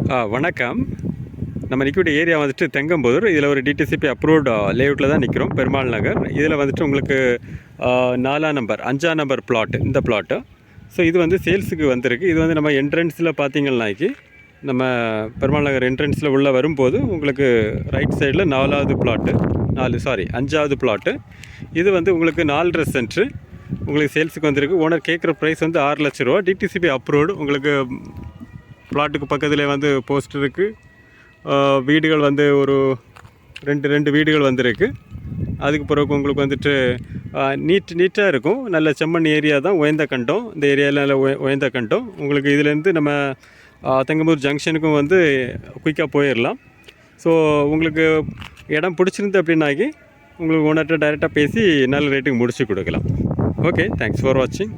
வணக்கம். நம்ம நிற்கக்கூடிய ஏரியா வந்துட்டு தெங்கம்புதூர். இதில் ஒரு டிடிசிபி அப்ரூவ்டு லேஅவுட்டில் தான் நிற்கிறோம், பெருமாள் நகர். இதில் வந்துட்டு உங்களுக்கு 4ஆம் நம்பர் 5ஆம் நம்பர் பிளாட்டு, இந்த பிளாட்டு. ஸோ இது வந்து சேல்ஸுக்கு வந்திருக்கு. இது வந்து நம்ம என்ட்ரன்ஸில் பார்த்தீங்கன்னாக்கி, நம்ம பெருமாள் நகர் என்ட்ரன்ஸில் உள்ளே வரும்போது உங்களுக்கு ரைட் சைடில் 4ஆவது பிளாட்டு, 5ஆவது பிளாட்டு. இது வந்து உங்களுக்கு 4.5 சென்ட்ரு உங்களுக்கு சேல்ஸுக்கு வந்திருக்கு. ஓனர் கேட்குற ப்ரைஸ் வந்து 6 லட்ச ரூபா. DTCP approved. உங்களுக்கு பிளாட்டுக்கு பக்கத்தில் வந்து போஸ்ட் இருக்குது. வீடுகள் வந்து ஒரு ரெண்டு வீடுகள் வந்துருக்கு. அதுக்கு பிறகு உங்களுக்கு வந்துட்டு நீட்டாக இருக்கும். நல்ல செம்மண் ஏரியா தான், உயர்ந்த கண்டம். இந்த ஏரியாவில் நல்ல உயர்ந்த கண்டம். உங்களுக்கு இதுலேருந்து நம்ம தெங்கம்புதூர் ஜங்ஷனுக்கும் வந்து குயிக்காக போயிடலாம். ஸோ உங்களுக்கு இடம் பிடிச்சிருந்து அப்படின்னாக்கி உங்களுக்கு ஓனர்கிட்ட டைரெக்டாக பேசி நல்ல ரேட்டுக்கு முடிச்சு கொடுக்கலாம். ஓகே, தேங்க்ஸ் ஃபார் வாட்சிங்.